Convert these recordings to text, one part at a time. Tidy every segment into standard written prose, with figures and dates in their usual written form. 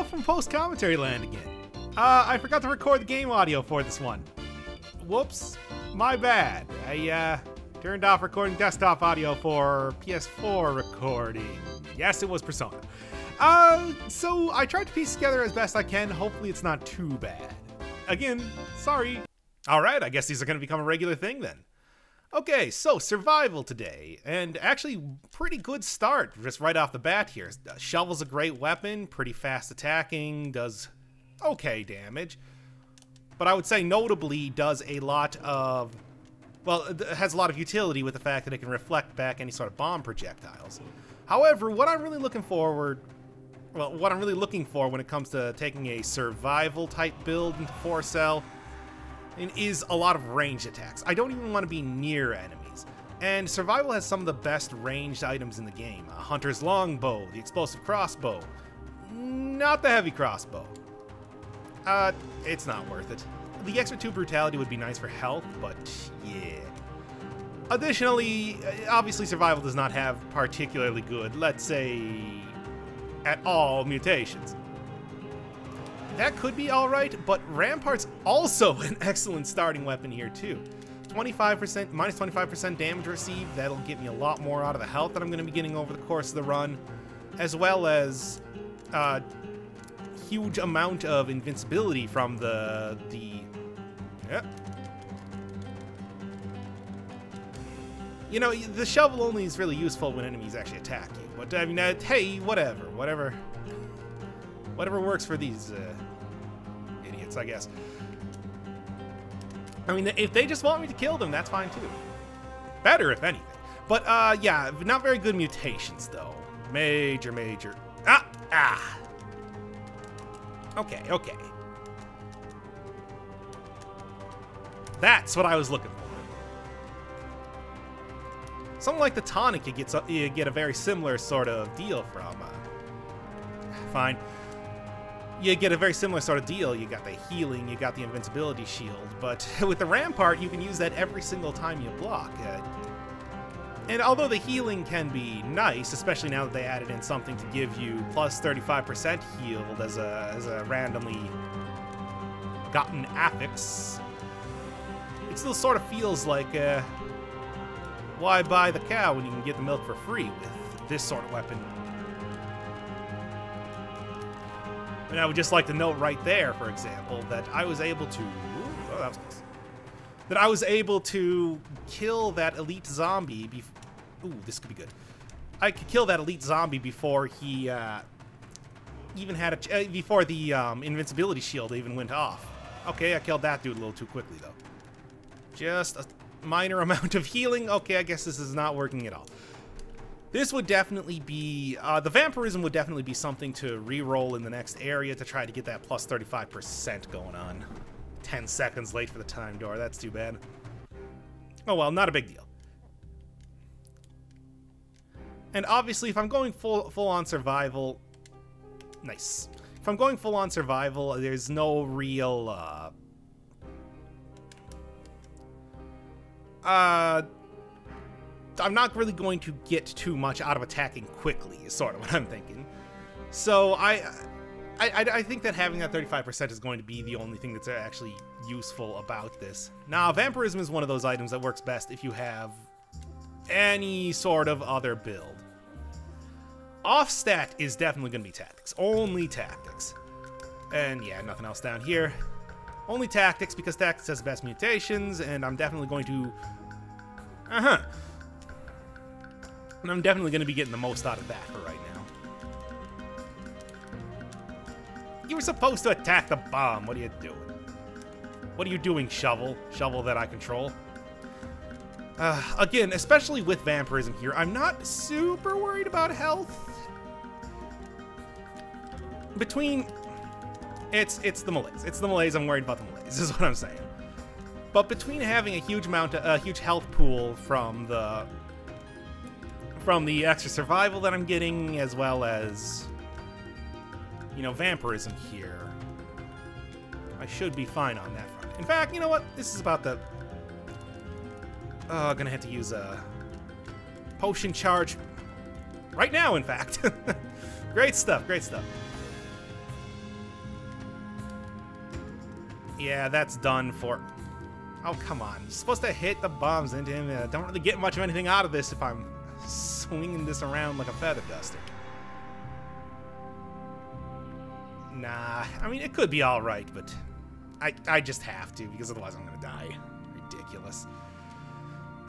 from post-commentary land again. I forgot to record the game audio for this one. Whoops, my bad. I turned off recording desktop audio for PS4 recording. Yes, it was Persona. So I tried to piece together as best I can. Hopefully it's not too bad. Again, sorry. Alright, I guess these are going to become a regular thing then. Okay, so survival today, and actually pretty good start just right off the bat here. Shovel's a great weapon, pretty fast attacking, does okay damage, but I would say notably does a lot of, well, it has a lot of utility with the fact that it can reflect back any sort of bomb projectiles. However, what I'm really looking for when it comes to taking a survival type build into 4-cell is a lot of ranged attacks. I don't even want to be near enemies. And survival has some of the best ranged items in the game. A hunter's longbow, the explosive crossbow, not the heavy crossbow. It's not worth it. The extra 2 brutality would be nice for health, but yeah. Additionally, obviously survival does not have particularly good, let's say, at all mutations. That could be alright, but Rampart's also an excellent starting weapon here too. 25%, minus 25% damage received, that'll get me a lot more out of the health that I'm going to be getting over the course of the run, as well as huge amount of invincibility from the yeah. You know, the shovel only is really useful when enemies actually attack you, but I mean, hey, whatever works for these idiots, I guess. I mean, if they just want me to kill them, that's fine too. Better, if anything. But, yeah, not very good mutations, though. Major. Okay. That's what I was looking for. Something like the tonic, you get a very similar sort of deal from. Fine. You get a very similar sort of deal. You got the healing, you got the invincibility shield, but with the Rampart, you can use that every single time you block. And although the healing can be nice, especially now that they added in something to give you plus 35% healed as a randomly gotten affix, it still sort of feels like, why buy the cow when you can get the milk for free with this sort of weapon? And I would just like to note right there, for example, that I was able to... Oh, that was close. That I was able to kill that elite zombie Ooh, this could be good. I could kill that elite zombie before he even had before the invincibility shield even went off. Okay, I killed that dude a little too quickly, though. Just a minor amount of healing. Okay, I guess this is not working at all. This would definitely be, the vampirism would definitely be something to re-roll in the next area to try to get that plus 35% going on. 10 seconds late for the time door, that's too bad. Oh well, not a big deal. And obviously, if I'm going full-on survival, nice. If I'm going full-on survival, there's no real, I'm not really going to get too much out of attacking quickly, is sort of what I'm thinking. So I think that having that 35% is going to be the only thing that's actually useful about this. Now, vampirism is one of those items that works best if you have any sort of other build. Off-stat is definitely going to be tactics. Only tactics. And yeah, nothing else down here. Only tactics, because tactics has the best mutations, and I'm definitely going to... And I'm definitely going to be getting the most out of that for right now. You were supposed to attack the bomb. What are you doing? What are you doing, Shovel? Shovel that I control. Again, especially with vampirism here, I'm not super worried about health. It's the malaise. It's the malaise. I'm worried about the malaise, is what I'm saying. But between having a huge health pool from the extra survival that I'm getting, as well as, you know, vampirism here, I should be fine on that front. In fact, you know what? This is about the... gonna have to use a potion charge right now, in fact. Great stuff, great stuff. Yeah, that's done for... Oh, come on. You're supposed to hit the bombs into him. I don't really get much of anything out of this if I'm swinging this around like a feather duster. Nah, I mean, it could be alright, but I just have to, because otherwise I'm gonna die. Ridiculous.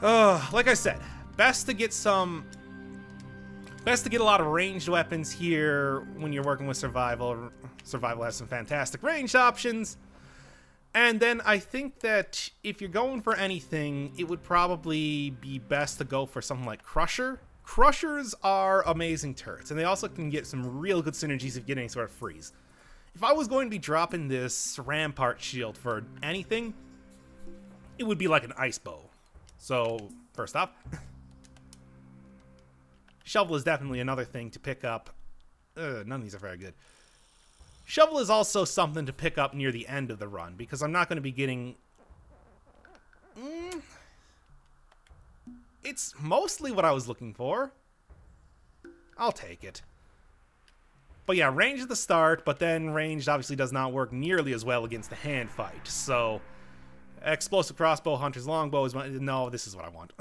Like I said, best to get a lot of ranged weapons here when you're working with survival. Survival has some fantastic ranged options. And then I think that if you're going for anything, it would probably be best to go for something like Crusher. Crushers are amazing turrets, and they also can get some real good synergies if you get any sort of freeze. If I was going to be dropping this Rampart shield for anything, it would be like an ice bow. So, first off, Shovel is definitely another thing to pick up. None of these are very good. Shovel is also something to pick up near the end of the run, because I'm not going to be getting... It's mostly what I was looking for. I'll take it. But yeah, range at the start, but then ranged obviously does not work nearly as well against the hand fight. So, explosive crossbow, hunter's longbow is my... No, this is what I want.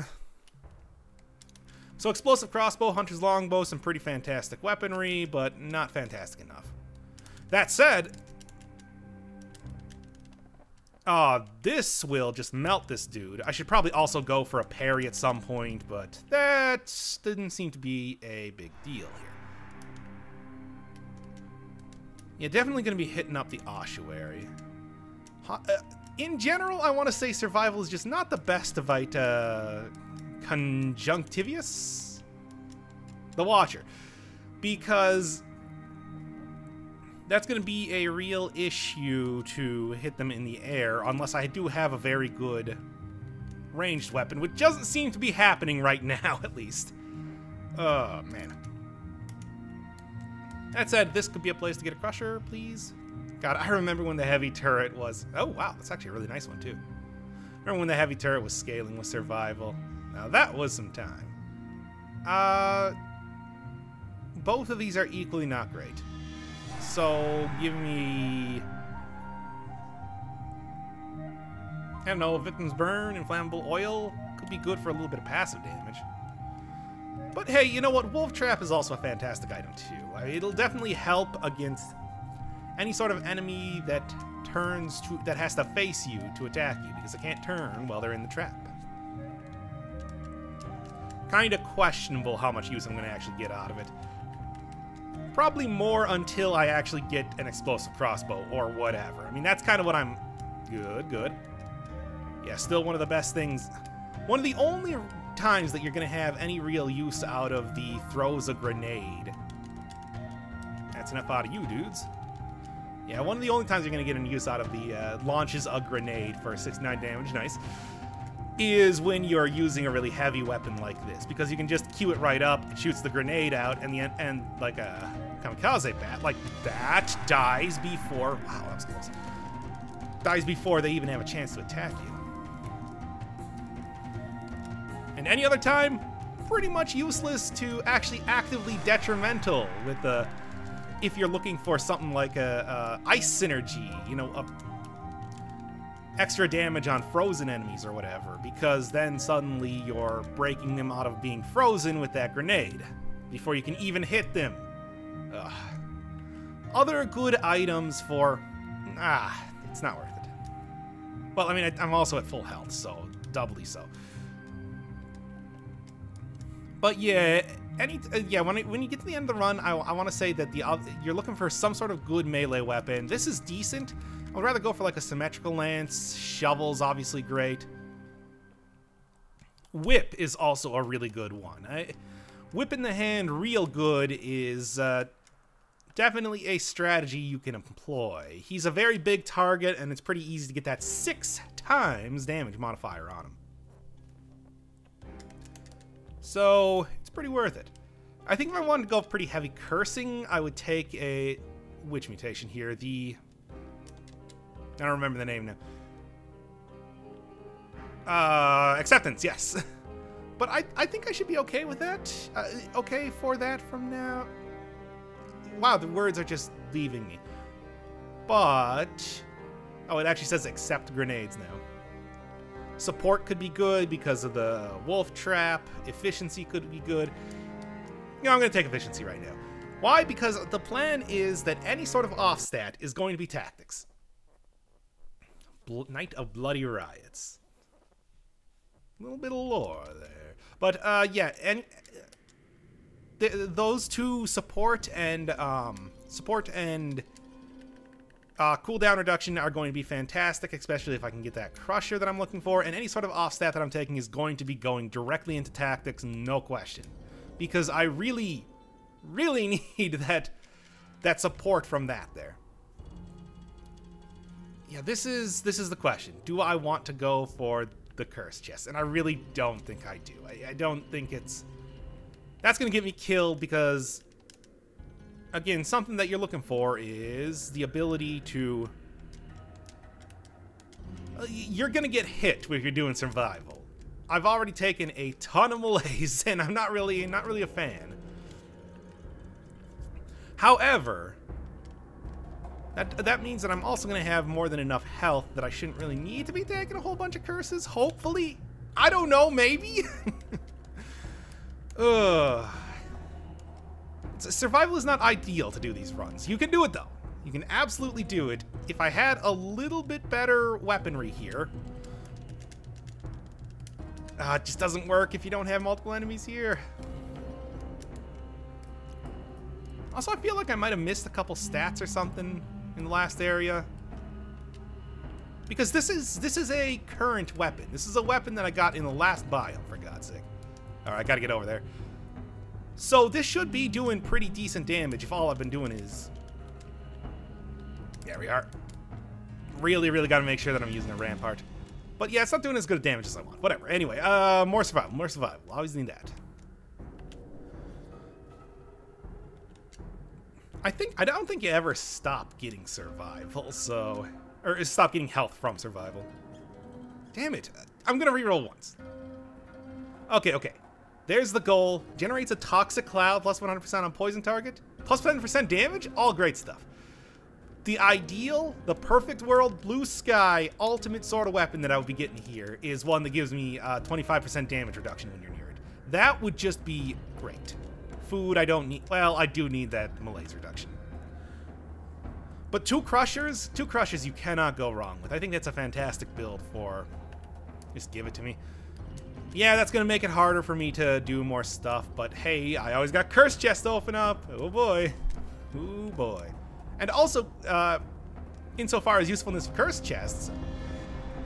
So explosive crossbow, hunter's longbow, some pretty fantastic weaponry, but not fantastic enough. That said, this will just melt this dude. I should probably also go for a parry at some point, but that didn't seem to be a big deal here. Yeah, definitely going to be hitting up the ossuary. In general, I want to say survival is just not the best to fight Conjunctivius? The Watcher. Because that's going to be a real issue to hit them in the air, unless I do have a very good ranged weapon, which doesn't seem to be happening right now, at least. Oh, man. That said, this could be a place to get a Crusher, please. God, I remember when the heavy turret was... Oh, wow, that's actually a really nice one, too. Remember when the heavy turret was scaling with survival. Now, that was some time. Both of these are equally not great. So, give me... I don't know, Victim's Burn, Inflammable Oil. Could be good for a little bit of passive damage. But hey, you know what? Wolf Trap is also a fantastic item, too. I mean, it'll definitely help against any sort of enemy that that has to face you to attack you, because they can't turn while they're in the trap. Kind of questionable how much use I'm going to actually get out of it. Probably more until I actually get an explosive crossbow or whatever. I mean, that's kind of what I'm... Good. Yeah, still one of the best things. One of the only times that you're going to have any real use out of the throws a grenade. That's enough out of you, dudes. Yeah, one of the only times you're going to get any use out of the launches a grenade for 69 damage, nice, is when you're using a really heavy weapon like this, because you can just queue it right up, it shoots the grenade out, and like a kamikaze bat, like that, dies before... Wow, that was close. Dies before they even have a chance to attack you. And any other time, pretty much useless to actually actively detrimental with the... If you're looking for something like a ice synergy, you know, extra damage on frozen enemies or whatever, because then suddenly you're breaking them out of being frozen with that grenade before you can even hit them. Ugh. Other good items for... it's not worth it. Well, I mean, I'm also at full health, so doubly so. But yeah... when you get to the end of the run, I want to say that you're looking for some sort of good melee weapon. This is decent. I would rather go for like a symmetrical lance. Shovel's obviously great. Whip is also a really good one. Whip in the hand real good is definitely a strategy you can employ. He's a very big target, and it's pretty easy to get that 6 times damage modifier on him. So, it's pretty worth it. I think if I wanted to go pretty heavy cursing, I would take a... Which mutation here? I don't remember the name now. Acceptance, yes. But I think I should be okay with that. Okay for that from now. Wow, the words are just leaving me. But Oh, it actually says accept grenades now. Support could be good because of the wolf trap. Efficiency could be good. You know, I'm going to take efficiency right now. Why? Because the plan is that any sort of off stat is going to be tactics. Night of Bloody Riots. A little bit of lore there. But, yeah, and those two support and cooldown reduction are going to be fantastic, especially if I can get that crusher that I'm looking for, and any sort of off stat that I'm taking is going to be going directly into tactics, no question. Because I really need that support from that there. Yeah, this is the question. Do I want to go for the curse chest? And I really don't think I do. I don't think it's... That's going to get me killed because, again, something that you're looking for is the ability to... You're going to get hit if you're doing survival. I've already taken a ton of melees, and I'm not really a fan. However, that means that I'm also going to have more than enough health that I shouldn't really need to be taking a whole bunch of curses, hopefully. I don't know, maybe? Survival is not ideal to do these runs. You can do it, though. You can absolutely do it. If I had a little bit better weaponry here... it just doesn't work if you don't have multiple enemies here. Also, I feel like I might have missed a couple stats or something in the last area. Because this is a current weapon. This is a weapon that I got in the last biome, for God's sake. Alright, I gotta get over there. So this should be doing pretty decent damage if all I've been doing is... There we are. Really gotta make sure that I'm using a rampart. But yeah, it's not doing as good damage as I want. Whatever. Anyway, more survival. More survival. Always need that. I don't think you ever stop getting survival, so... Or stop getting health from survival. Damn it. I'm gonna reroll once. Okay. There's the goal. Generates a toxic cloud, plus 100% on poison target. Plus 10% damage? All great stuff. The ideal, the perfect world, blue sky, ultimate sort of weapon that I would be getting here is one that gives me 25% damage reduction when you're near it. That would just be great. Food, I don't need... Well, I do need that malaise reduction. But two crushers you cannot go wrong with. I think that's a fantastic build for... Just give it to me. Yeah, that's going to make it harder for me to do more stuff, but hey, I always got curse chests to open up. Oh boy. Oh boy. And also, insofar as usefulness of curse chests,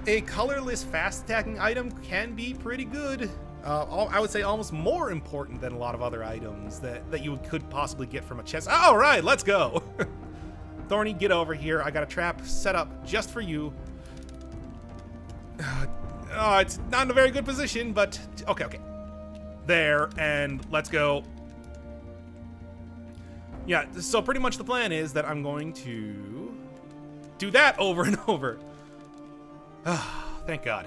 a colorless fast-attacking item can be pretty good. I would say almost more important than a lot of other items that you could possibly get from a chest. All right, let's go. Thorny, get over here. I got a trap set up just for you. Oh, it's not in a very good position, but okay. There, and let's go. Yeah, so pretty much the plan is that I'm going to do that over and over. Thank God.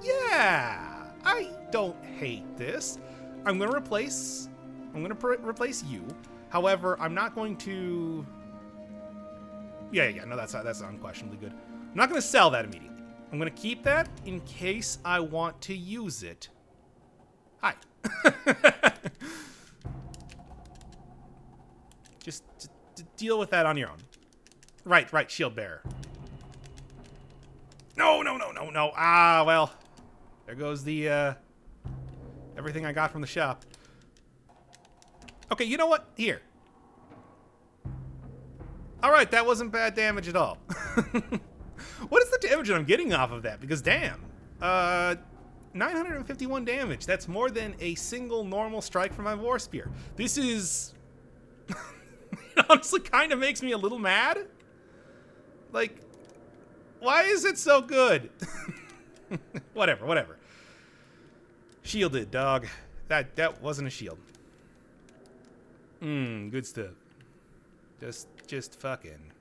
Yeah, I don't hate this. I'm gonna replace you. However, I'm not going to... Yeah, no, that's unquestionably good. I'm not gonna sell that immediately. I'm gonna keep that in case I want to use it. Hi. Just deal with that on your own. Right, shield bearer. No. Ah, well. There goes the, everything I got from the shop. Okay, you know what? Here. Alright, that wasn't bad damage at all. What is the damage that I'm getting off of that? Because damn. 951 damage. That's more than a single normal strike from my War Spear. This is... It honestly kind of makes me a little mad. Like, why is it so good? Whatever. Shielded, dog. That wasn't a shield. Good stuff. Just fucking.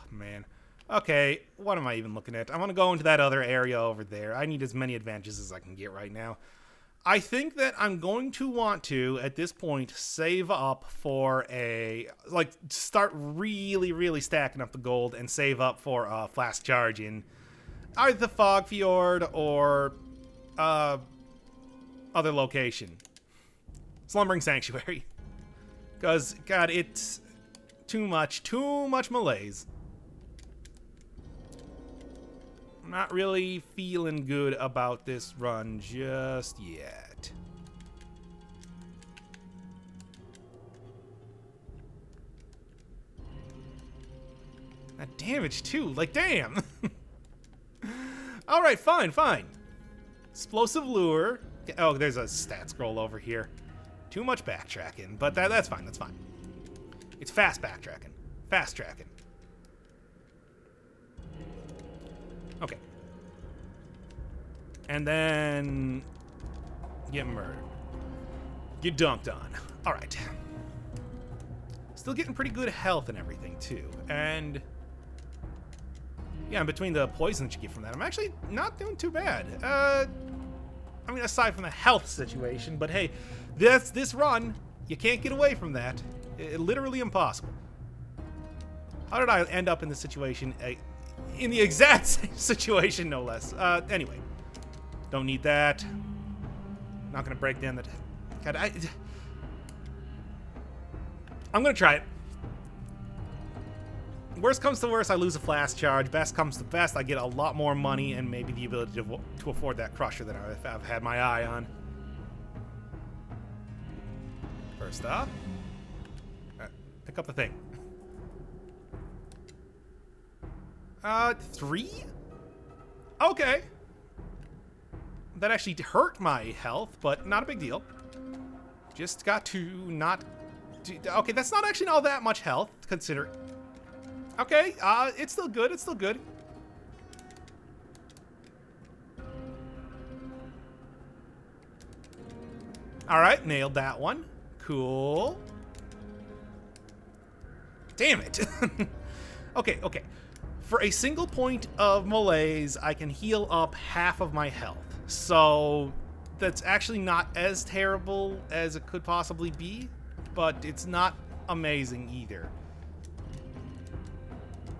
Man. Okay, what am I even looking at? I want to go into that other area over there. I need as many advantages as I can get right now. I think that I'm going to want to, at this point, save up for a... Like, start really, really stacking up the gold and save up for a flask charge in either the Fog Fjord or other location. Slumbering Sanctuary. Because, God, it's too much malaise. I'm not really feeling good about this run just yet. That damage, too. Like, damn. Alright, fine. Explosive Lure. Oh, there's a stat scroll over here. Too much backtracking, but that's fine, It's fast backtracking. Fast tracking. Okay. And then... Get murdered. Get dunked on. Alright. Still getting pretty good health and everything, too. And... Yeah, and between the poison that you get from that, I'm actually not doing too bad. I mean, aside from the health situation, but hey, this run, you can't get away from that. Literally impossible. How did I end up in this situation? In the exact same situation, no less. Anyway. Don't need that. Not gonna break down that. God, I'm gonna try it. Worst comes to worst, I lose a flask charge. Best comes to best, I get a lot more money and maybe the ability to afford that crusher that I've had my eye on. First off, pick up the thing. 3? Okay. That actually hurt my health, but not a big deal. Just got to not... Okay, that's not actually all that much health, consider... Okay, it's still good, Alright, nailed that one. Cool. Damn it. Okay. For a single point of malaise, I can heal up half of my health. So, that's actually not as terrible as it could possibly be, but it's not amazing either.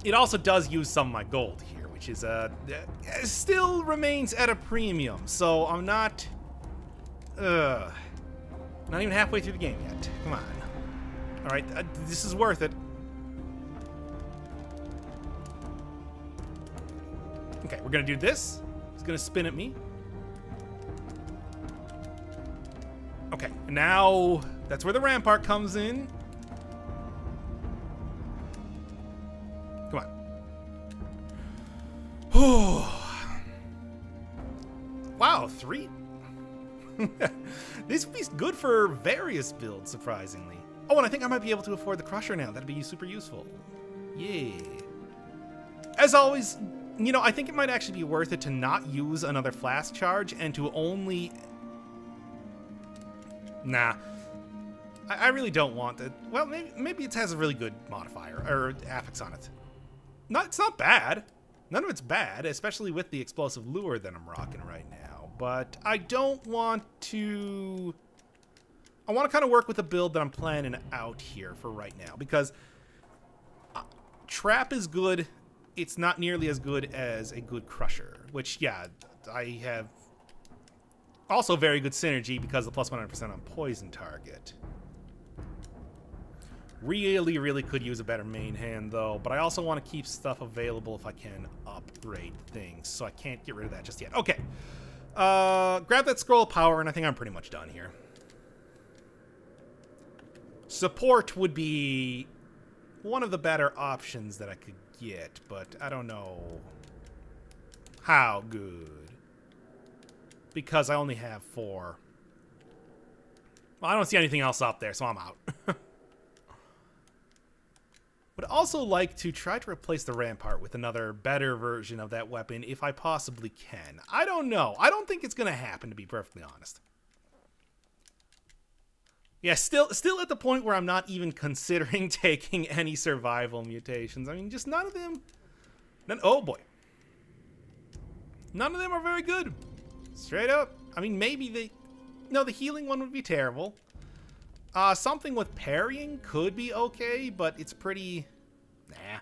It also does use some of my gold here, which is, still remains at a premium, so I'm not even halfway through the game yet. Come on. Alright, this is worth it. Okay, we're gonna do this. It's gonna spin at me. Okay, and now that's where the rampart comes in. Come on. Wow, 3. This would be good for various builds, surprisingly. Oh, and I think I might be able to afford the crusher now. That'd be super useful. Yeah. As always, you know, I think it might actually be worth it to not use another flask charge and to only... Nah. I really don't want it. Well, maybe it has a really good modifier, or affix on it. It's not bad. None of it's bad, especially with the explosive lure that I'm rocking right now. But I don't want to... I want to kind of work with a build that I'm planning out here for right now, because Trap is good. It's not nearly as good as a good Crusher, which, yeah, I have also very good synergy because of the plus 100% on poison target. Really could use a better main hand, though, but I also want to keep stuff available if I can upgrade things, so I can't get rid of that just yet. Okay. Grab that scroll of power, and I think I'm pretty much done here. Support would be one of the better options that I could get, but I don't know how good. Because I only have 4. Well, I don't see anything else up there, so I'm out. Would also like to try to replace the Rampart with another better version of that weapon if I possibly can. I don't know. I don't think it's going to happen, to be perfectly honest. Yeah, still at the point where I'm not even considering taking any survival mutations. I mean, just none of them... oh, boy. None of them are very good. Straight up. I mean, maybe they... No, the healing one would be terrible. Something with parrying could be okay, but it's pretty... Nah.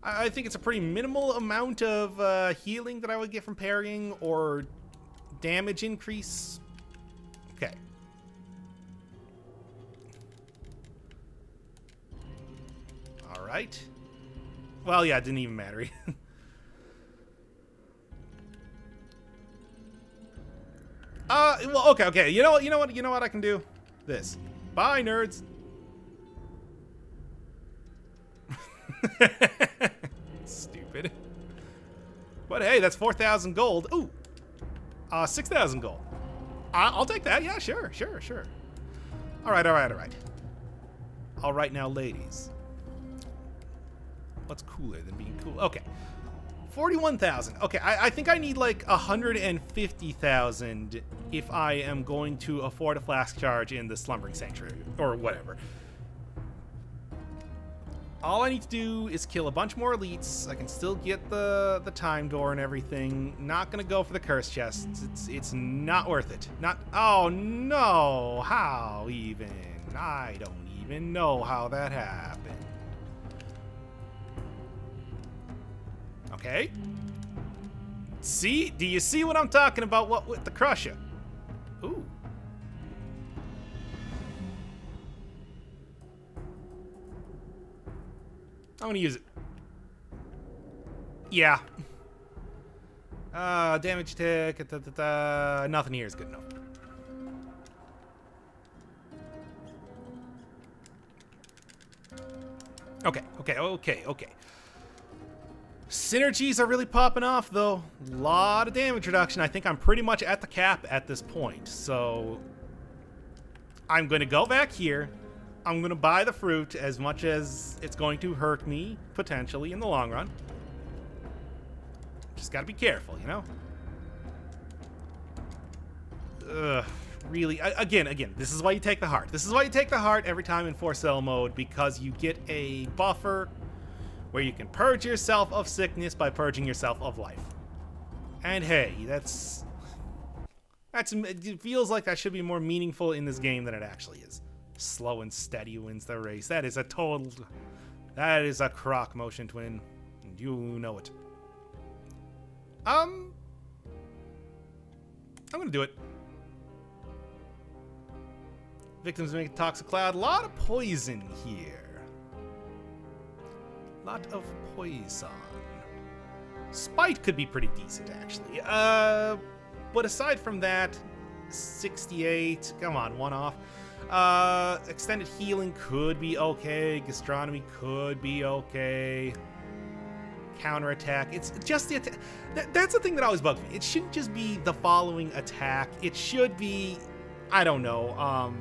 I think it's a pretty minimal amount of healing that I would get from parrying or damage increase. Okay. Alright. Well, yeah, it didn't even matter. Well, okay. You know what I can do? This. Bye, nerds. Stupid. But hey, that's 4,000 gold. Ooh. 6,000 gold. I'll take that. Yeah, sure. All right. All right now, ladies. What's cooler than being cool? Okay. 41,000. Okay, I think I need like 150,000 if I am going to afford a flask charge in the Slumbering Sanctuary or whatever. All I need to do is kill a bunch more elites. I can still get the time door and everything. Not gonna go for the curse chests. It's not worth it. Not. Oh no! How even? I don't even know how that happened. Okay. See? Do you see what I'm talking about? What with the Crusher? Ooh. I'm gonna use it. Yeah. Damage tick. Nothing here is good enough. Okay. Synergies are really popping off, though. A lot of damage reduction. I think I'm pretty much at the cap at this point. So I'm going to go back here. I'm going to buy the fruit as much as it's going to hurt me, potentially, in the long run. Just got to be careful, you know? Ugh, really? Again, this is why you take the heart. This is why you take the heart every time in 4-cell mode, because you get a buffer where you can purge yourself of sickness by purging yourself of life. And hey, that's it feels like that should be more meaningful in this game than it actually is. Slow and steady wins the race. That is a croc motion twin. And you know it. I'm gonna do it. Victims make a toxic cloud. A lot of poison here. Lot of poison. Spite could be pretty decent, actually. But aside from that, 68. Come on, one off. Extended healing could be okay. Gastronomy could be okay. Counterattack. It's just the attack. That's the thing that always bugs me. It shouldn't just be the following attack. It should be, I don't know,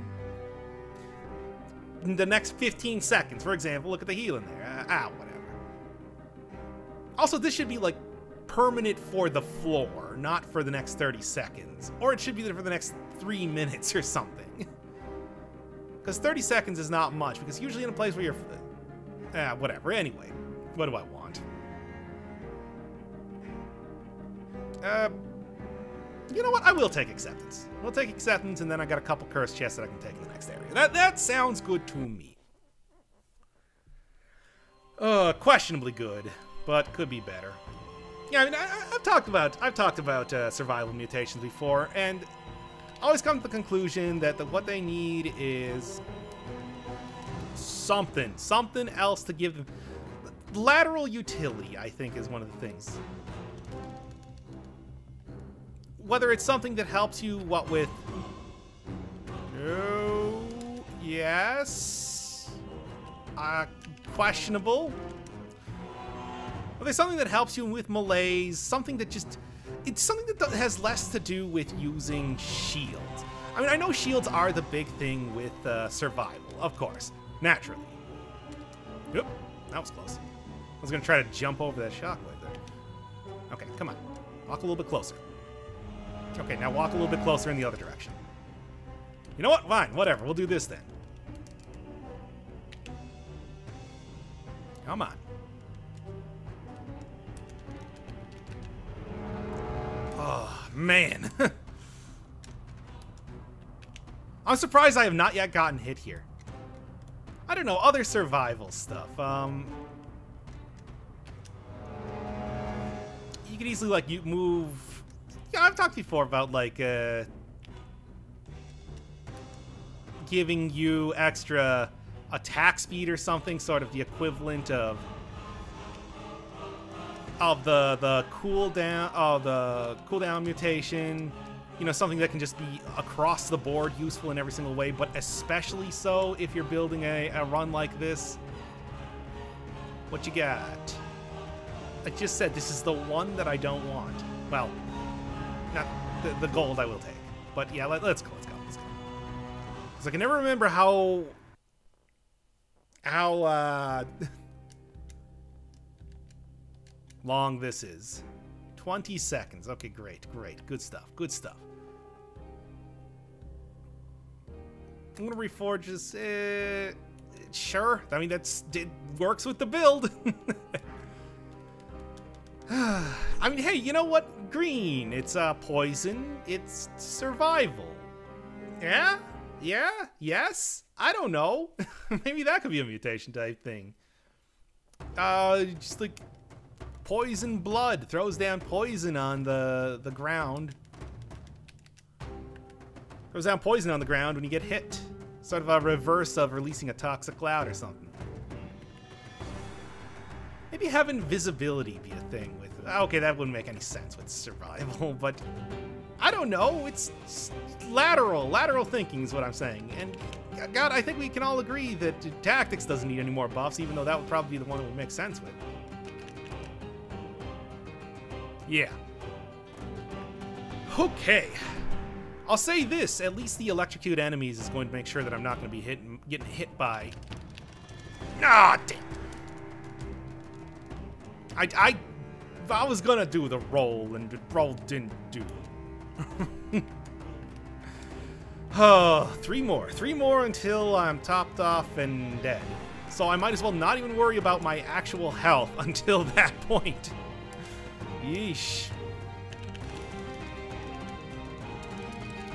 in the next 15 seconds. For example, look at the healing there. Whatever. Also, this should be like permanent for the floor, not for the next 30 seconds. Or it should be there for the next 3 minutes or something. Because 30 seconds is not much, because usually in a place where you're... whatever. Anyway, what do I want? You know what? I will take acceptance. We'll take acceptance, and then I got a couple curse chests that I can take in the next area. That sounds good to me. Questionably good, but could be better. Yeah, I mean, I've talked about survival mutations before, and I always come to the conclusion that what they need is something else to give them. Lateral utility, I think, is one of the things. Whether it's something that helps you, what with... Oh, yes. Questionable. Well, there's something that helps you with malaise, something that just... It's something that has less to do with using shields. I mean, I know shields are the big thing with survival, of course, naturally. Yep, that was close. I was going to try to jump over that shockwave there. Okay, come on. Walk a little bit closer. Okay, now walk a little bit closer in the other direction. You know what? Fine, whatever. We'll do this then. Come on. Oh, man. I'm surprised I have not yet gotten hit here. I don't know, other survival stuff. You could easily, like, you move... Yeah, I've talked before about, like, giving you extra attack speed or something, sort of the equivalent of the cooldown mutation. You know, something that can just be across the board useful in every single way, but especially so if you're building a run like this. What you got? I just said this is the one that I don't want. Well, not the gold I will take. But yeah, let's go. Because I can never remember how long this is. 20 seconds. Okay, great. Good stuff. I'm gonna reforge this. Sure. I mean, it works with the build. I mean, hey, you know what? Green. It's poison. It's survival. Yeah? Yes? I don't know. Maybe that could be a mutation type thing. Just like poison blood. Throws down poison on the ground. Throws down poison on the ground when you get hit. Sort of a reverse of releasing a toxic cloud or something. Maybe have invisibility be a thing with... Okay, that wouldn't make any sense with survival, but... I don't know, it's lateral thinking is what I'm saying. And, God, I think we can all agree that tactics doesn't need any more buffs, even though that would probably be the one that would make sense with. Yeah. Okay. I'll say this, at least the electrocute enemies is going to make sure that I'm not going to be getting hit by... Ah, damn. I was going to do the roll, and the roll didn't do. Oh, three more until I'm topped off and dead. So I might as well not even worry about my actual health until that point. Yeesh.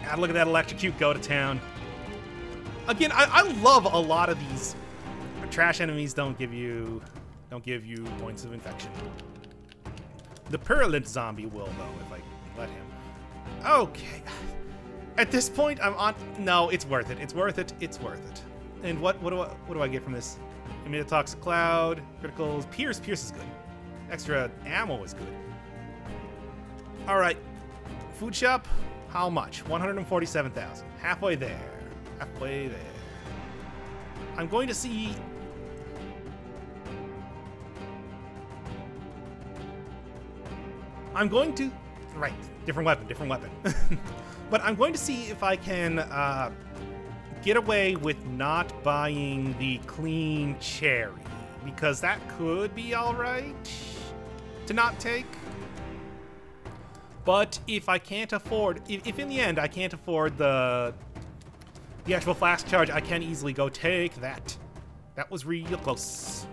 God, look at that electrocute go to town. Again, I love a lot of these trash enemies don't give you points of infection. The Purulent zombie will, though, if I let him. Okay. At this point, I'm on... No, it's worth it. It's worth it. And what do I get from this? Emit a toxic cloud, criticals, Pierce is good. Extra ammo is good. All right. Food shop, how much? 147,000. Halfway there. I'm going to see... Right, different weapon. But I'm going to see if I can get away with not buying the clean cherry, because that could be alright to not take. But if I can't afford, if in the end I can't afford the actual flask charge, I can easily go take that. That was real close.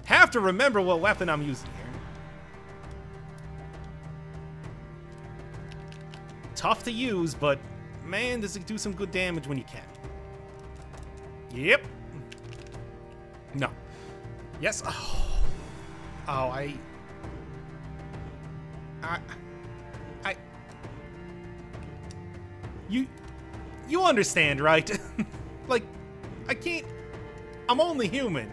Have to remember what weapon I'm using here. Tough to use, but man, does it do some good damage when you can. Yep. No. Yes. Oh, You understand, right? Like, I can't... I'm only human.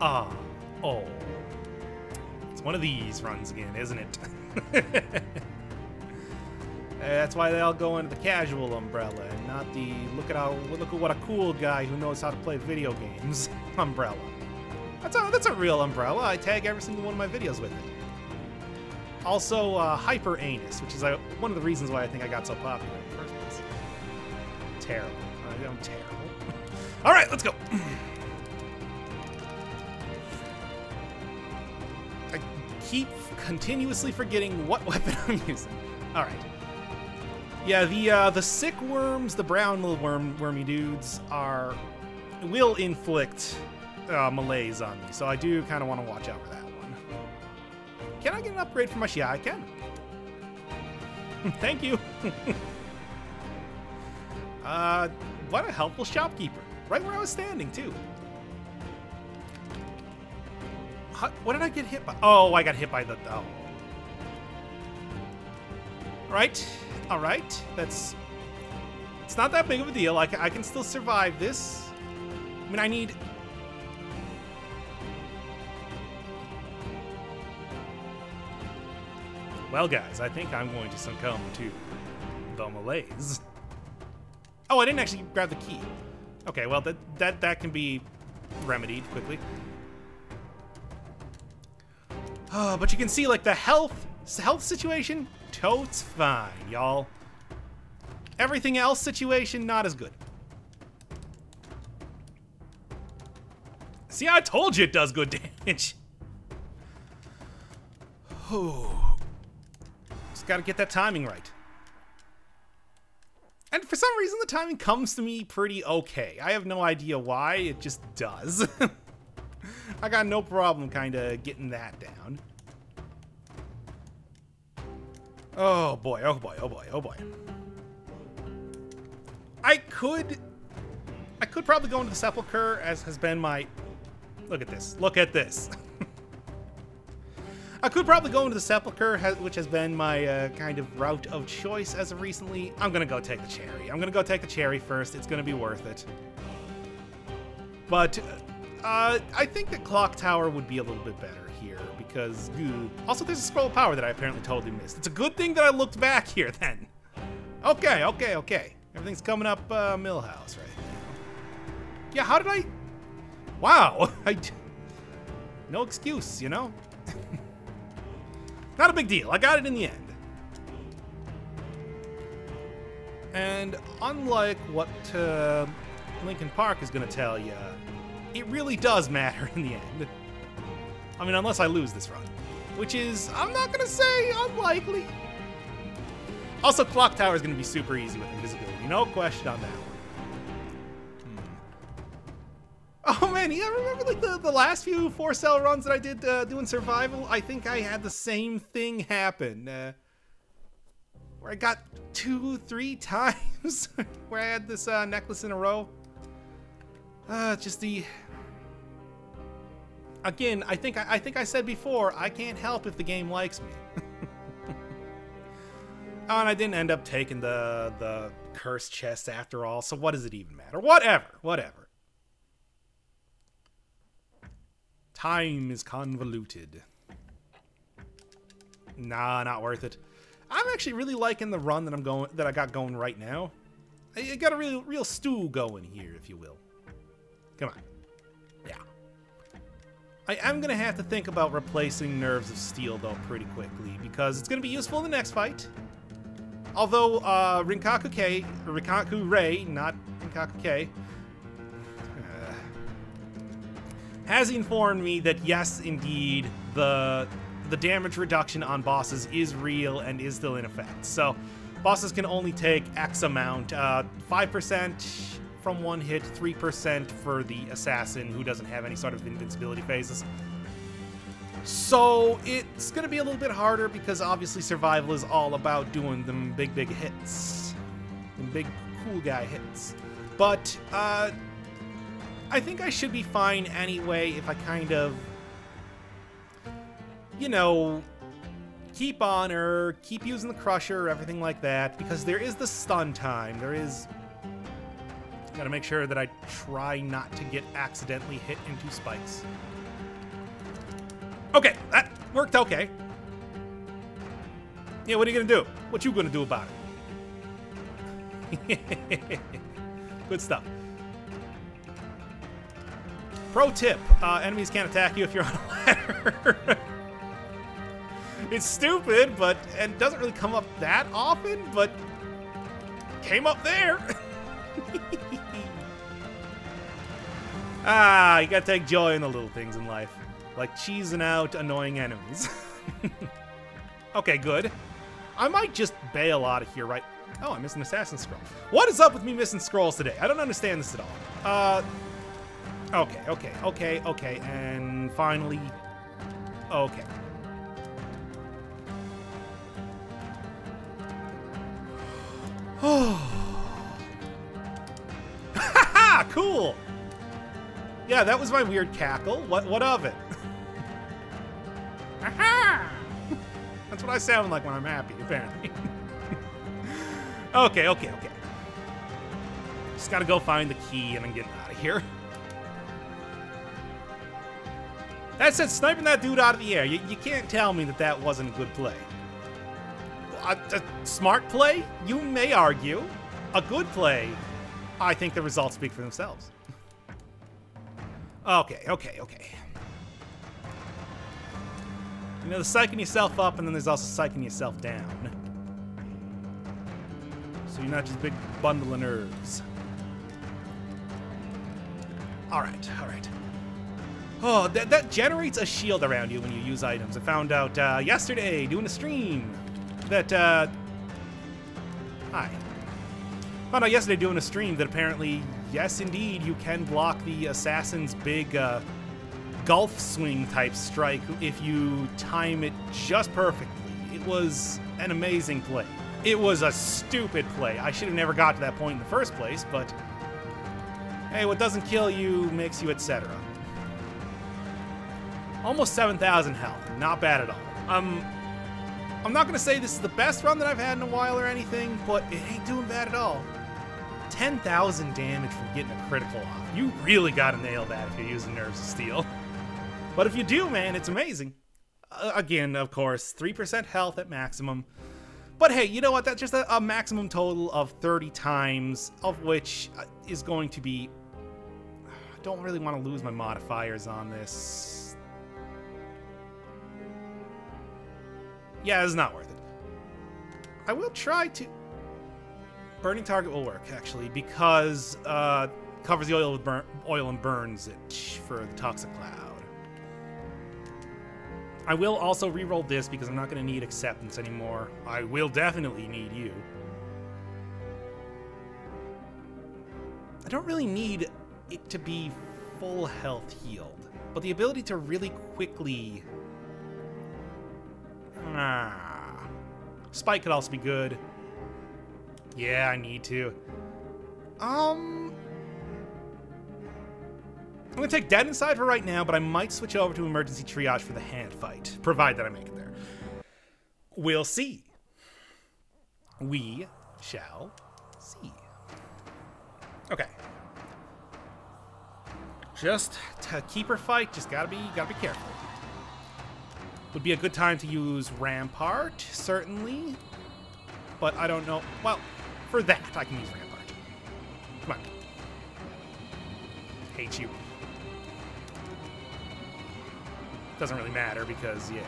Oh. It's one of these runs again, isn't it? That's why they all go under the casual umbrella and not the look at what a cool guy who knows how to play video games umbrella. That's a real umbrella. I tag every single one of my videos with it. Also, Hyper Anus, which is one of the reasons why I think I got so popular in the first place. Terrible. I'm terrible. All right, let's go. I keep continuously forgetting what weapon I'm using. All right. Yeah, the sick worms, the brown little wormy dudes, will inflict malaise on me, so I do kind of want to watch out for that one. Can I get an upgrade for my... Yeah, I can. Thank you. What a helpful shopkeeper. Right where I was standing, too. What did I get hit by? Oh, I got hit by the... Oh. Right. All right. That's... It's not that big of a deal. I can still survive this. I mean, I need... Well, guys, I think I'm going to succumb to the malaise. Oh, I didn't actually grab the key. Okay, well, that can be remedied quickly. But you can see, like, the health situation, totes fine, y'all. Everything else situation, not as good. See, I told you it does good damage. Just gotta get that timing right. And for some reason, the timing comes to me pretty okay. I have no idea why, it just does. I got no problem kind of getting that down. Oh boy, oh boy, oh boy, oh boy. I could probably go into the Sepulchre, as has been my... Look at this. Look at this. I could probably go into the Sepulchre, which has been my kind of route of choice as of recently. I'm going to go take the cherry. I'm going to go take the cherry first. It's going to be worth it. But I think that Clock Tower would be a little bit better here because... Also, there's a scroll of power that I apparently totally missed. It's a good thing that I looked back here then. Okay, okay, okay. Everything's coming up Millhouse right now. Yeah, how did I... Wow. No excuse, you know? Not a big deal. I got it in the end. And unlike what Linkin Park is going to tell you, it really does matter in the end. I mean, unless I lose this run. Which is, I'm not going to say unlikely. Also, Clock Tower is going to be super easy with invisibility. No question on that one. Oh man, yeah, I remember like the last few 4-cell runs that I did doing survival. I think I had the same thing happen. Where I got 2-3 times where I had this necklace in a row. Just the... Again, I think I said before, I can't help if the game likes me. Oh, and I didn't end up taking the cursed chest after all, so what does it even matter? Whatever, whatever. Time is convoluted. Nah, not worth it. I'm actually really liking the run that I got going right now. I got a real stew going here, if you will. Come on. Yeah. I am gonna have to think about replacing Nerves of Steel though pretty quickly because it's gonna be useful in the next fight. Although Rikaku Rei, not Rinkaku Kei, has informed me that yes, indeed, the damage reduction on bosses is real and is still in effect. So bosses can only take X amount, 5% from one hit, 3% for the assassin who doesn't have any sort of invincibility phases. So it's going to be a little bit harder because obviously survival is all about doing them big hits. Them big cool guy hits. But I think I should be fine anyway if I kind of, you know, keep on her, keep using the crusher, everything like that, because there is the stun time. There is... Gotta make sure that I try not to get accidentally hit into spikes. Okay, that worked okay. Yeah, what are you gonna do? What you gonna do about it? Good stuff. Pro tip, enemies can't attack you if you're on a ladder. It's stupid, and doesn't really come up that often, but came up there. You gotta take joy in the little things in life. Like cheesing out annoying enemies. Okay, good. I might just bail out of here, right? Oh, I missed an assassin scroll. What is up with me missing scrolls today? I don't understand this at all. Okay, and finally... Okay. Haha! Cool! Yeah, that was my weird cackle. What of it? Aha! That's what I sound like when I'm happy, apparently. Okay. Just gotta go find the key and I'm getting out of here. That said, sniping that dude out of the air, you can't tell me that that wasn't a good play. A smart play? You may argue. A good play? I think the results speak for themselves. Okay. You know, there's psyching yourself up, and then there's also psyching yourself down. So you're not just a big bundle of nerves. Alright. Oh, that generates a shield around you when you use items. I found out yesterday, doing a stream, that, Hi. Found out yesterday doing a stream that apparently, yes indeed, you can block the assassin's big, golf swing type strike if you time it just perfectly. It was an amazing play. It was a stupid play. I should have never got to that point in the first place, but hey, what doesn't kill you makes you etc. Almost 7,000 health. Not bad at all. I'm not gonna say this is the best run that I've had in a while or anything, but it ain't doing bad at all. 10,000 damage from getting a critical off. You really gotta nail that if you're using Nerves of Steel. But if you do, man, it's amazing. Again, of course, 3% health at maximum. But hey, you know what? That's just a maximum total of 30 times, of which is going to be... I don't really want to lose my modifiers on this. Yeah, it's not worth it. I will try to... Burning target will work, actually, because covers the oil with oil and burns it for the toxic cloud. I will also reroll this because I'm not going to need acceptance anymore. I will definitely need you. I don't really need it to be full health healed, but the ability to really quickly... Spike could also be good. Yeah, I need to. I'm gonna take Dead Inside for right now, but I might switch over to Emergency Triage for the hand fight, provide that I make it there. We'll see. We shall see. Okay. Just to keep her fight, just gotta be careful. Would be a good time to use Rampart, certainly. But I don't know. Well, for that, I can use Rampart. Come on. Hate you. Doesn't really matter because, yeah.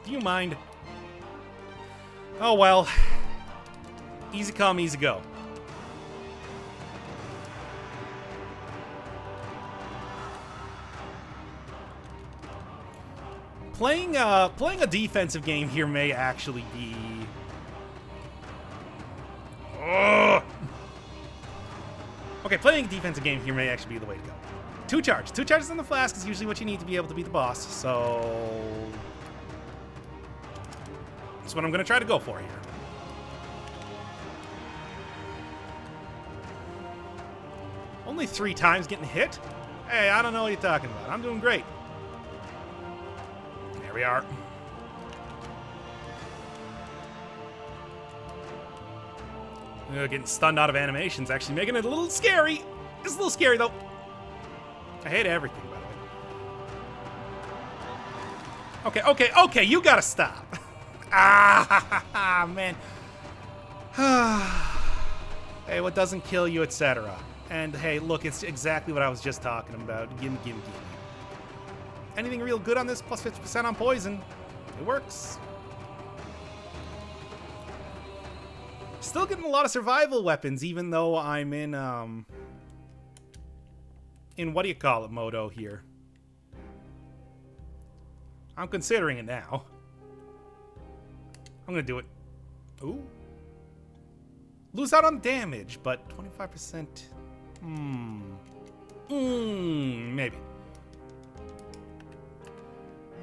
Do you mind? Oh, well. Easy come, easy go. Playing a defensive game here may actually be... Ugh. Okay, playing a defensive game here may actually be the way to go. 2 charges. 2 charges on the flask is usually what you need to be able to beat the boss, so... That's what I'm going to try to go for here. Only 3 times getting hit? Hey, I don't know what you're talking about. I'm doing great. There we are. Getting stunned out of animations, actually making it a little scary. It's a little scary, though. I hate everything, by the way. Okay, you gotta stop. Man. Hey, what doesn't kill you, etc. And hey, look, it's exactly what I was just talking about. Gimme. Anything real good on this? Plus 50% on poison. It works. Still getting a lot of survival weapons, even though I'm in what do you call it, Moto here. I'm considering it now. I'm gonna do it. Ooh. Lose out on damage, but 25%. Maybe.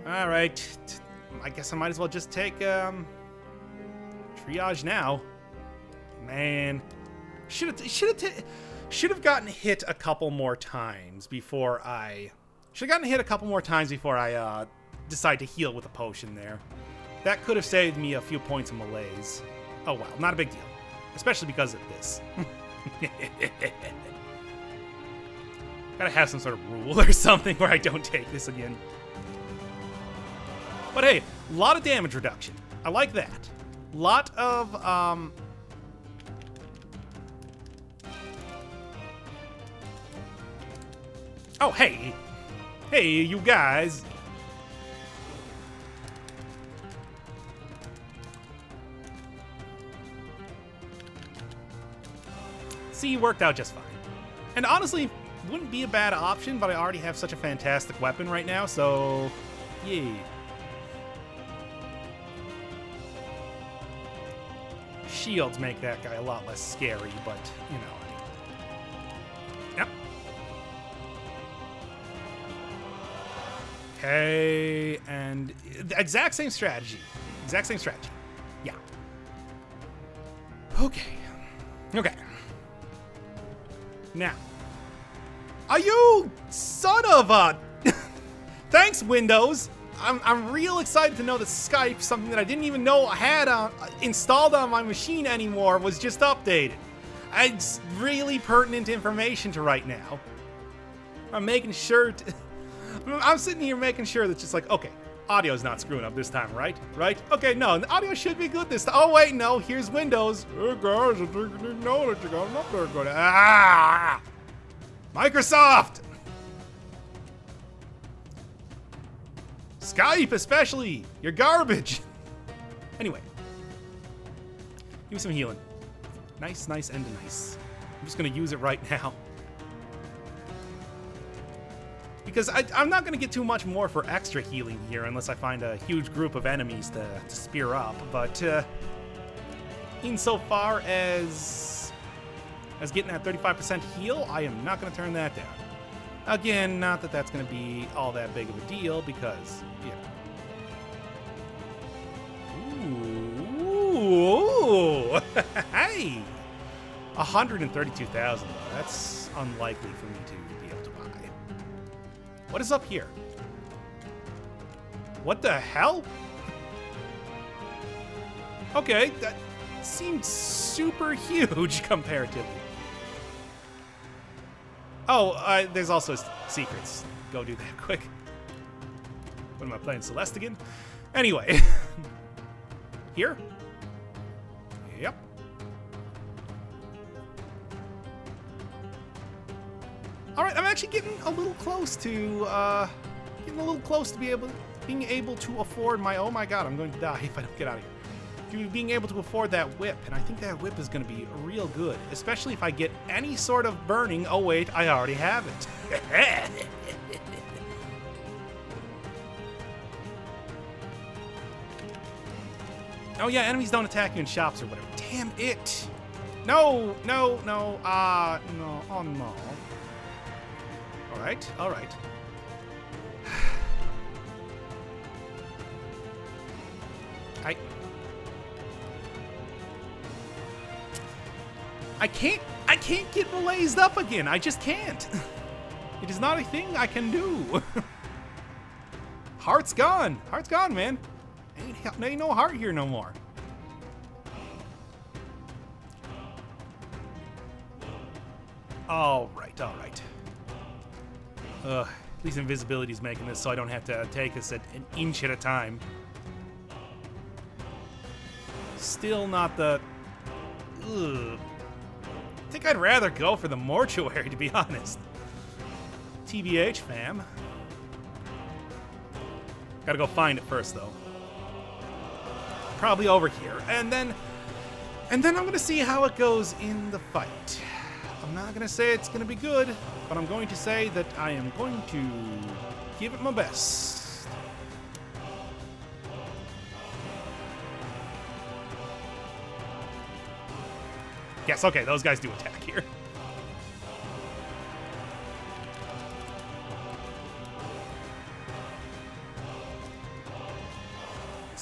Alright. I guess I might as well just take triage now. Man, should have gotten hit a couple more times before I decide to heal with a potion there. That could have saved me a few points of malaise. Oh well, not a big deal, especially because of this. Gotta have some sort of rule or something where I don't take this again. But hey, a lot of damage reduction. I like that. Lot of, oh, hey. Hey, you guys. See, worked out just fine. And honestly, wouldn't be a bad option, but I already have such a fantastic weapon right now, so yay. Shields make that guy a lot less scary, but, you know. Yep. Okay, and the exact same strategy. Exact same strategy. Yeah. Okay. Okay. Now. Are you son of a... Thanks, Windows. I'm real excited to know that Skype, something that I didn't even know I had installed on my machine anymore, was just updated. It's really pertinent information to right now. I'm making sure I'm sitting here making sure that just like, okay, audio's not screwing up this time, right? Right? Okay, no, the audio should be good this time. Oh, wait, no, here's Windows. Hey, guys, I didn't know that you got an update going. Ah! Microsoft! Skype, especially! You're garbage! Anyway. Give me some healing. Nice, nice, and nice. I'm just gonna use it right now. Because I'm not gonna get too much more for extra healing here unless I find a huge group of enemies to spear up. But, insofar as getting that 35% heal, I am not gonna turn that down. Again, not that that's going to be all that big of a deal, because, yeah. Ooh! Hey! 132,000, though. That's unlikely for me to be able to buy. What is up here? What the hell? Okay, that seemed super huge comparatively. Oh, there's also secrets. Go do that quick. What am I playing, Celeste again? Anyway. Here? Yep. Alright, I'm actually getting a little close to, being able to afford my, oh my god, I'm going to die if I don't get out of here. Being able to afford that whip, and I think that whip is going to be real good, especially if I get any sort of burning. Oh wait, I already have it. Oh yeah, enemies don't attack you in shops or whatever. Damn it! No, no, no, no, oh no. Alright, alright. I can't get blazed up again. I just can't. It is not a thing I can do. Heart's gone. Heart's gone, man. Ain't no heart here no more. All right, all right. At least invisibility's making this so I don't have to take this at an inch at a time. Still not the... Ugh. I think I'd rather go for the mortuary, to be honest. TBH, fam. Gotta go find it first, though. Probably over here. And then I'm gonna see how it goes in the fight. I'm not gonna say it's gonna be good, but I'm going to say that I am going to give it my best. Yes, okay, those guys do attack here.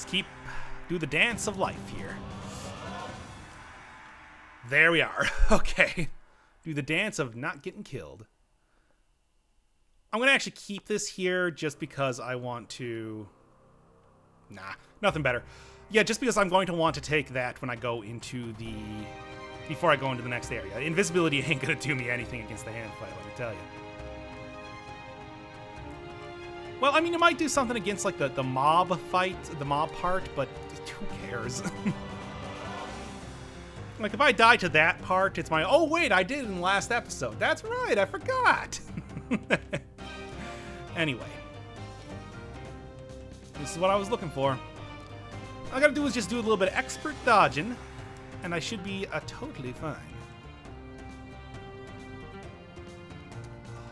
Just do the dance of life here. There we are. Okay. Do the dance of not getting killed. I'm going to actually keep this here just because I want to... Nah, nothing better. Yeah, just because I'm going to want to take that when I go into the... Before I go into the next area. Invisibility ain't going to do me anything against the hand fight, let me tell you. Well, I mean, it might do something against, like, the mob fight, the mob part, but who cares? Like, if I die to that part, it's my... Oh, wait, I did in the last episode. That's right, I forgot. Anyway. This is what I was looking for. All I gotta do is just do a little bit of expert dodging, and I should be totally fine.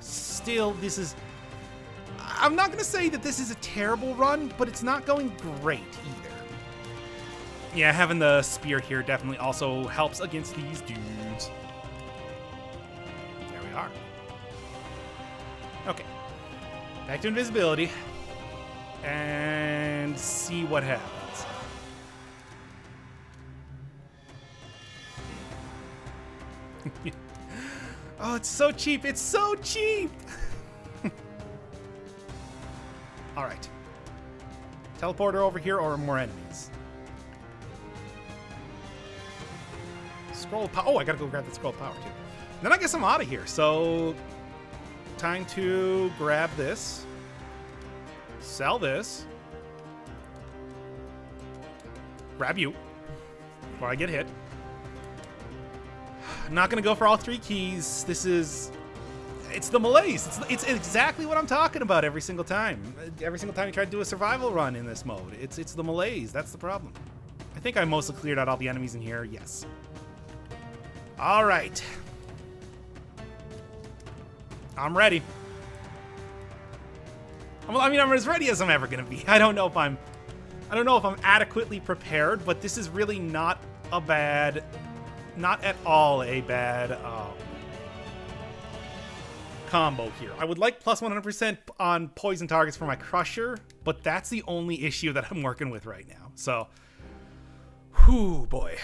Still, this is... I'm not gonna say that this is a terrible run, but it's not going great either. Yeah, having the spear here definitely also helps against these dudes. There we are. Okay. Back to invisibility. And see what happens. Oh, it's so cheap. It's so cheap. All right. Teleporter over here or more enemies? Scroll of power. Oh, I gotta go grab the scroll of power too. Then I guess I'm out of here. So, time to grab this. Sell this. Grab you before I get hit. Not gonna go for all 3 keys. This is... It's the malaise. It's exactly what I'm talking about every single time. Every single time you try to do a survival run in this mode. It's the malaise. That's the problem. I think I mostly cleared out all the enemies in here. Yes. All right. I'm ready. I mean, I'm as ready as I'm ever gonna be. I don't know if I'm adequately prepared, but this is really not at all a bad combo here. I would like plus 100% on poison targets for my Crusher, but that's the only issue that I'm working with right now. So, whew, boy.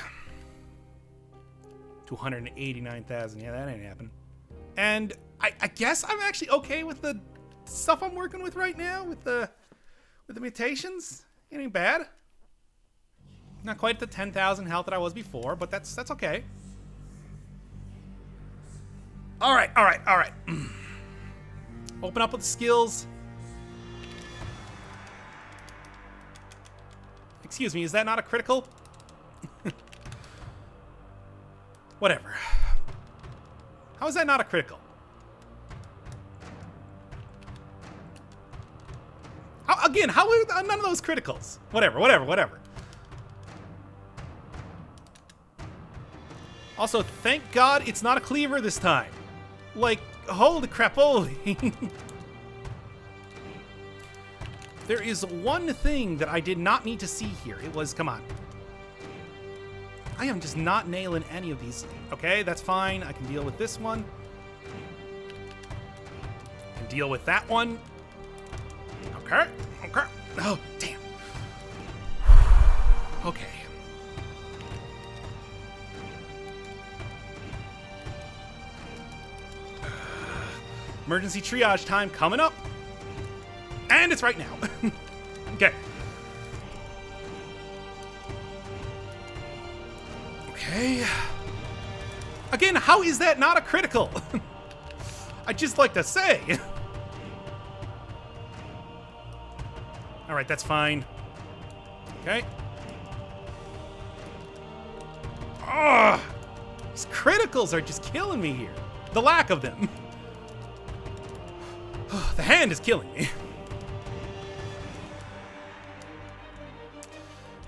289,000. Yeah, that ain't happening. And I guess I'm actually okay with the stuff I'm working with right now, with the mutations. It ain't bad. Not quite at the 10,000 health that I was before, but that's okay. All right. Open up with the skills. Excuse me, is that not a critical? Whatever. How is that not a critical? Again, how are none of those criticals? Whatever. Also, thank God it's not a cleaver this time. Like, holy crap, holy. There is one thing that I did not need to see here. It was, come on. I am just not nailing any of these. Okay, that's fine. I can deal with this one. I can deal with that one. Okay. Oh, damn. Okay. Emergency triage time coming up. And it's right now. Okay. Okay. Again, how is that not a critical? I'd just like to say. All right, that's fine. Okay. Ugh. These criticals are just killing me here. The lack of them. The hand is killing me.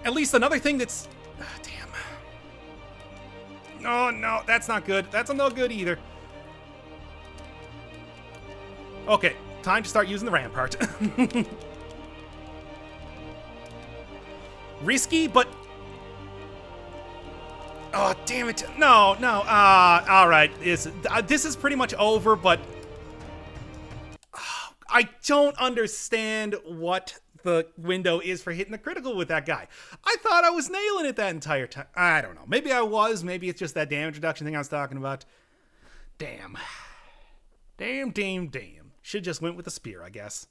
At least another thing that's... damn. Oh, no, that's not good. That's no good either. Okay, time to start using the rampart. Risky, but... Oh, damn it. No. All right. This is pretty much over, but... I don't understand what the window is for hitting the critical with that guy. I thought I was nailing it that entire time. I don't know. Maybe I was. Maybe it's just that damage reduction thing I was talking about. Damn. Damn. Should just went with the spear, I guess.